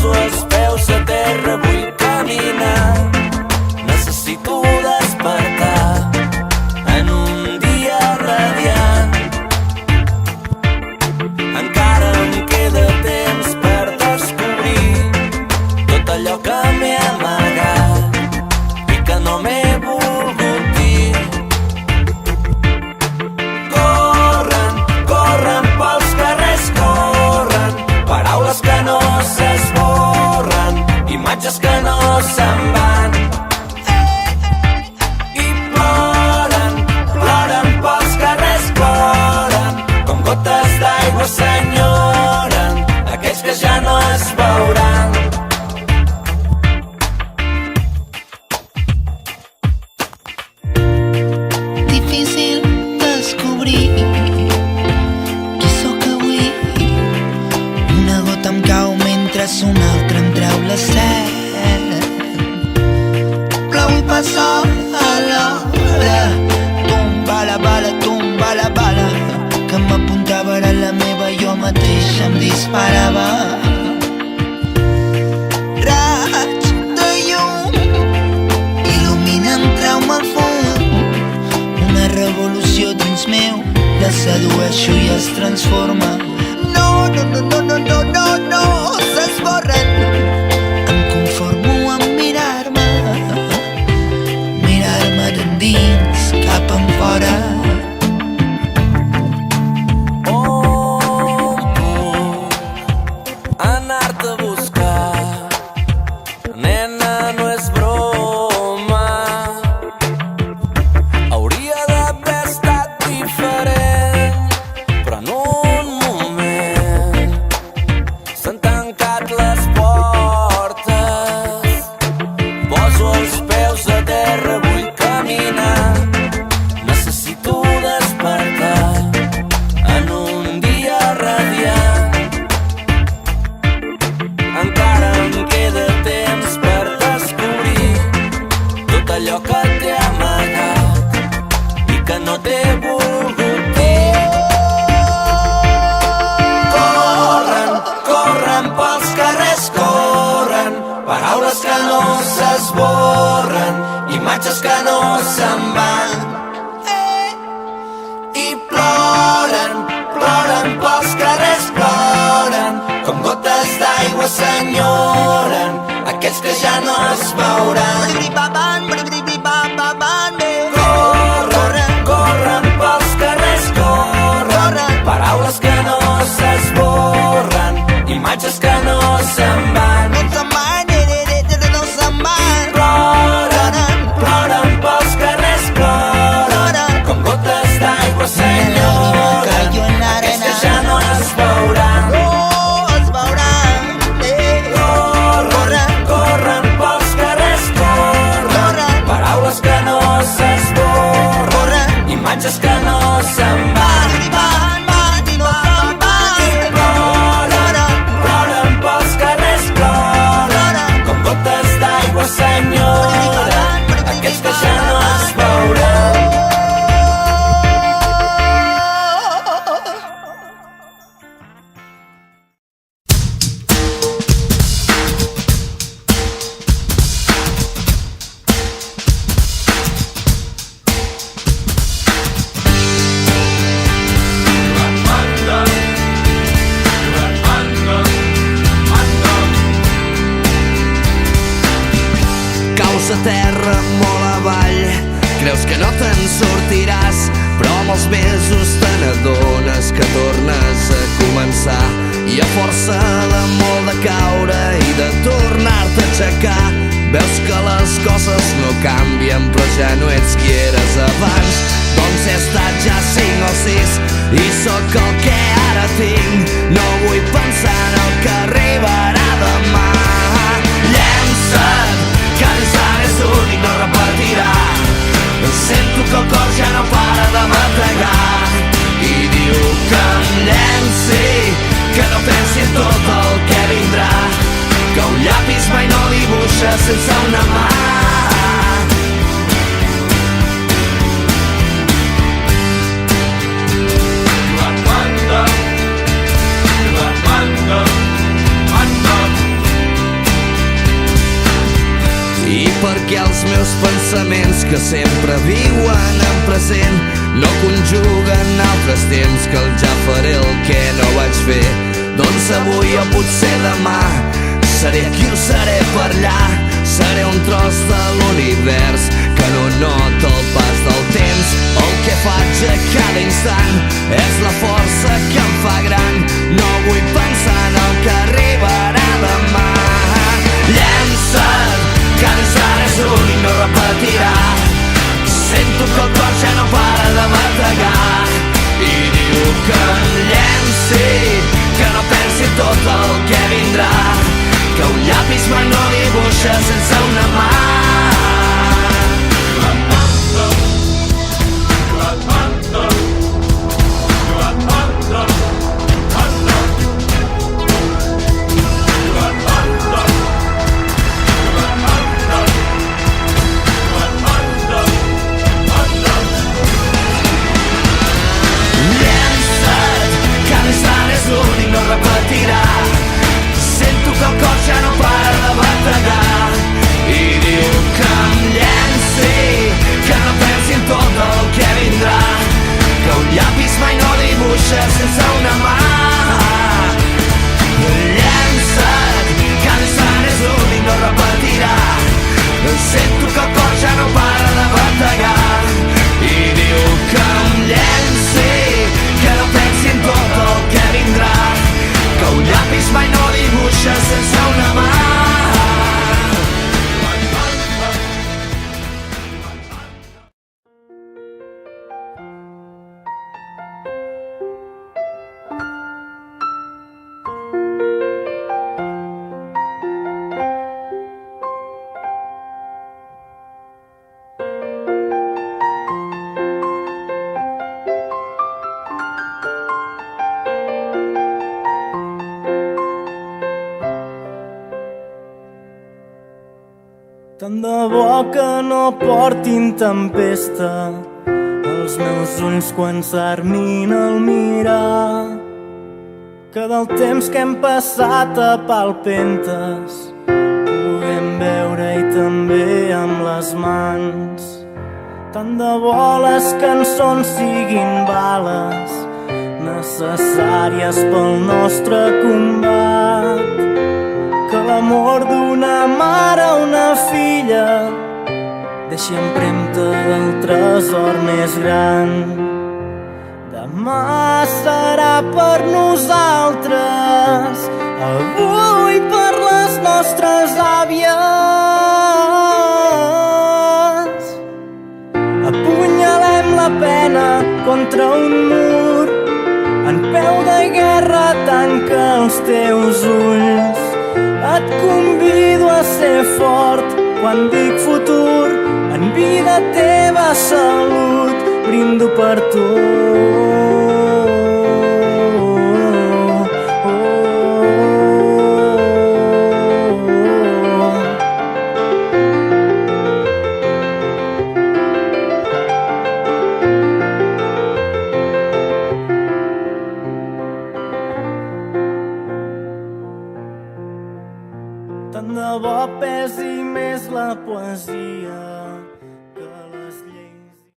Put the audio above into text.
Poso els peus a terra, vull caminar. Necessito despertar en un dia radiant. Encara em queda temps per descobrir tot allò que m'he amagat i que no m'he volgut dir. Corren, corren pels carrers, corren, paraules que no s'esborren, imatges que no se'n van. I ploren, ploren pels carrers, ploren, com gotes d'aigua s'enyoren aquells que ja no es veuran. Difícil descobrir qui sóc avui. Una gota em cau mentre una altra em treu la set. Plou i passa a l'hora. Tomba la bala que m'apuntava era la meva, jo mateix em disparava. Raig de llum il·luminen, trau-me al fons. Una revolució dins meu, la sedueixo i es transforma. No, no, no, no, no, no, no, no, s'esborren. Em conformo amb mirar-me, mirar-me d'endins cap enfora. On puc anar-te a buscar? Nena, no és broma. Hauria d'haver estat diferent, però en un moment s'han tancat les portes. Poso els peus a terra, vull caminar. Necessito despertar en un dia radiant. Encara em queda temps per descobrir tot allò que t'he amagat i que no t'he volgut dir. Corren, corren pels carrers, corren, paraules que no s'esborren, imatges que no se'n van. I ploren, ploren pels carrers, ploren, com gotes d'aigua s'enyoren aquells que ja no es veuran. Corren, corren pels carrers, corren, paraules que no s'esborren, imatges que no se'n van. Ploren, ploren pels carrers, ploren, com gotes d'aigua s'enyoren aquells que ja no es veuran. Corren, corren pels carrers, corren, paraules que no s'esborren, imatges que no se'n van. Ploren pels carrers, ploren, com gotes d'aigua s'enyoren aquells que ja no es veuran. Caus a terra molt avall, creus que no te'n sortiràs, però amb els mesos te n'adones que tornes a començar. I a força de molt de caure i de tornar-te a aixecar, veus que les coses no canvien, però ja no ets qui eres abans. Doncs he estat ja 5 o 6 i sóc el que ara tinc. No vull pensar en el que arribarà demà. Llença't, que ja és únic, no repetirà. Sento que el cor ja no para de bategar i diu que em llenci, que no pensi en tot el que vindrà, que un llapis mai no dibuixa sense una mà. perquè els meus pensaments que sempre viuen en present no conjuguen altres temps que el ja faré el que no vaig fer. Doncs avui o potser demà seré aquí o seré per allà, seré un tros de l'univers que no nota el pas del temps. El que faig a cada instant és la força que em fa gran. No vull pensar en el que arribarà demà. Llença't, cada instant és únic, no repetirà. Sento que el cor ja no para de bategar i diu que em llenci, que no pensi tot el que vindrà, que un llapis mai no dibuixa sense una mà. No repetirà. Sento que el cor ja no para de bategar i diu que em llenci, que no pensi en tot el que vindrà, que un llapis mai no dibuixa sense una mà. Llença't, cada instant és únic, no repetirà. Sento que el cor ja no para de bategar i diu que em llenci, que no pensi en tot el que vindrà, que un llapis mai no dibuixa sense una mà. Tant de bo que no portin tempesta els meus ulls quan s'armin al mirar, que del temps que hem passat a palpentes puguem veure i també amb les mans. Tant de bo les cançons siguin bales necessàries pel nostre combat, que l'amor d'una mare a una filla deixi empremta del tresor més gran. Demà serà per nosaltres, avui per les nostres àvies. Apunyalem la pena contra un mur, en peu de guerra tanca els teus ulls. Et convido a ser fort quan dic futur, en vida teva salut brindo per tu. Tant de bo pesi més la poesia